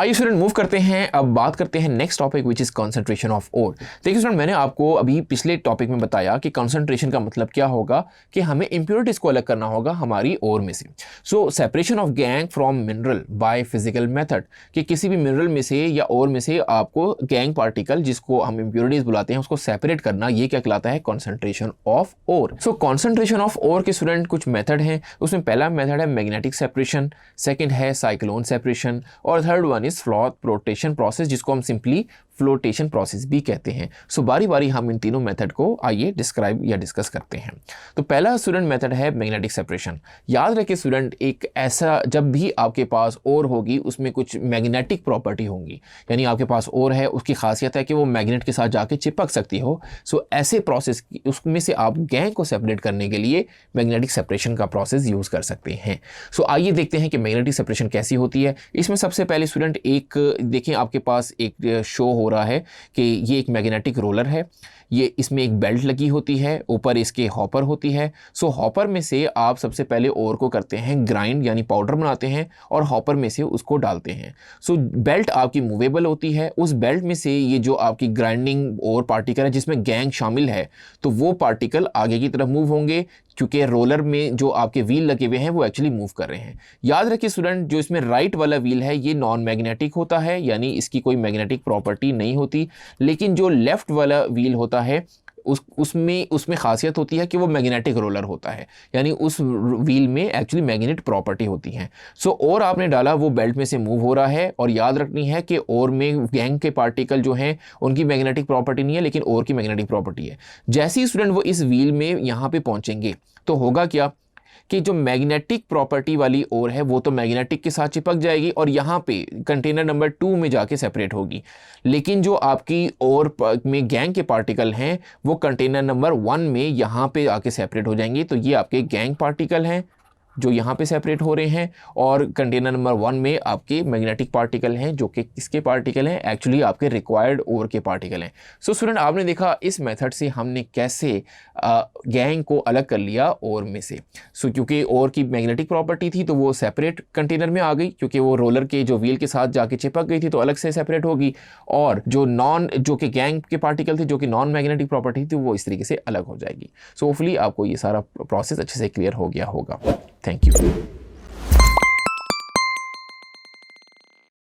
आइए student move करते हैं, अब बात करते हैं next topic which is concentration of ore. देखिए स्टूडेंट, मैंने आपको अभी पिछले टॉपिक में बताया कि कंसंट्रेशन का मतलब क्या होगा कि हमें इंप्योरिटीज को अलग करना होगा हमारी ओर में से। So separation of gangue from mineral by physical method, कि किसी भी मिनरल में से या ओर में से आपको गैंग पार्टिकल जिसको हम इंप्योरिटीज बुलाते हैं उसको सेपरेट करना, ये क्या कहलाता है? Concentration of ore. So concentration of ore के स्टूडेंट कुछ मेथड हैं, उसमें पहला मेथड है मैग्नेटिक सेपरेशन, सेकंड है साइक्लोन सेपरेशन और third one is flotation process, जिसको हम सिंपली फ्लोटेशन प्रोसेस भी कहते हैं। सो बारी बारी हम इन तीनों मेथड को आइए डिस्क्राइब या डिस्कस करते हैं। तो पहला स्टूडेंट मेथड है मैग्नेटिक सेपरेशन। याद रखिए स्टूडेंट, एक ऐसा जब भी आपके पास ओर होगी उसमें कुछ मैग्नेटिक प्रॉपर्टी होंगी, यानी आपके पास ओर है उसकी खासियत है कि वो मैग्नेट के साथ जाके चिपक सकती हो। सो ऐसे प्रोसेस उसमें से आप गैंग को सेपरेट करने के लिए मैग्नेटिक सेपरेशन का प्रोसेस यूज कर सकते हैं। सो आइए देखते हैं कि मैग्नेटिक सेपरेशन कैसी होती है। इसमें सबसे पहले स्टूडेंट एक देखें, आपके पास एक शो हो रहा है कि ये एक मैग्नेटिक रोलर है, ये इसमें एक बेल्ट लगी होती है, ऊपर इसके हॉपर होती है। सो हॉपर में से आप सबसे पहले ओर को करते हैं ग्राइंड, यानी पाउडर बनाते हैं और हॉपर में से उसको डालते हैं। सो बेल्ट आपकी मूवेबल होती है, उस बेल्ट में से ये जो आपकी ग्राइंडिंग ओर पार्टिकल है जिसमें गैंग शामिल है, तो वो पार्टिकल आगे की तरफ मूव होंगे क्योंकि रोलर में जो आपके व्हील लगे हुए हैं वो एक्चुअली मूव कर रहे हैं। याद रखिए स्टूडेंट, जो इसमें राइट वाला व्हील है ये नॉन मैग्नेटिक होता है, यानी इसकी कोई मैग्नेटिक प्रॉपर्टी नहीं होती, लेकिन जो लेफ्ट वाला व्हील होता है उसमें खासियत होती है कि वो मैग्नेटिक रोलर होता है, यानी उस व्हील में एक्चुअली मैग्नेट प्रॉपर्टी होती है। सो और आपने डाला, वो बेल्ट में से मूव हो रहा है, और याद रखनी है कि और में गैंग के पार्टिकल जो हैं उनकी मैग्नेटिक प्रॉपर्टी नहीं है लेकिन और की मैग्नेटिक प्रॉपर्टी है। जैसे ही स्टूडेंट वो इस व्हील में यहाँ पे पहुंचेंगे तो होगा क्या कि जो मैग्नेटिक प्रॉपर्टी वाली ओर है वो तो मैग्नेटिक के साथ चिपक जाएगी और यहाँ पे कंटेनर नंबर 2 में जाके सेपरेट होगी, लेकिन जो आपकी ओर में गैंग के पार्टिकल हैं वो कंटेनर नंबर 1 में यहाँ पे आके सेपरेट हो जाएंगे। तो ये आपके गैंग पार्टिकल हैं जो यहाँ पे सेपरेट हो रहे हैं, और कंटेनर नंबर 1 में आपके मैग्नेटिक पार्टिकल हैं जो कि किसके पार्टिकल हैं? एक्चुअली आपके रिक्वायर्ड ओर के पार्टिकल हैं। सो स्टूडेंट, आपने देखा इस मेथड से हमने कैसे गैंग को अलग कर लिया ओर में से। सो क्योंकि ओर की मैग्नेटिक प्रॉपर्टी थी तो वो सेपरेट कंटेनर में आ गई, क्योंकि वो रोलर के जो व्हील के साथ जाके चिपक गई थी तो अलग से सेपरेट होगी, और जो कि गैंग के पार्टिकल थे जो कि नॉन मैग्नेटिक प्रॉपर्टी थी वो इस तरीके से अलग हो जाएगी। सो होपफुली आपको ये सारा प्रोसेस अच्छे से क्लियर हो गया होगा। Thank you.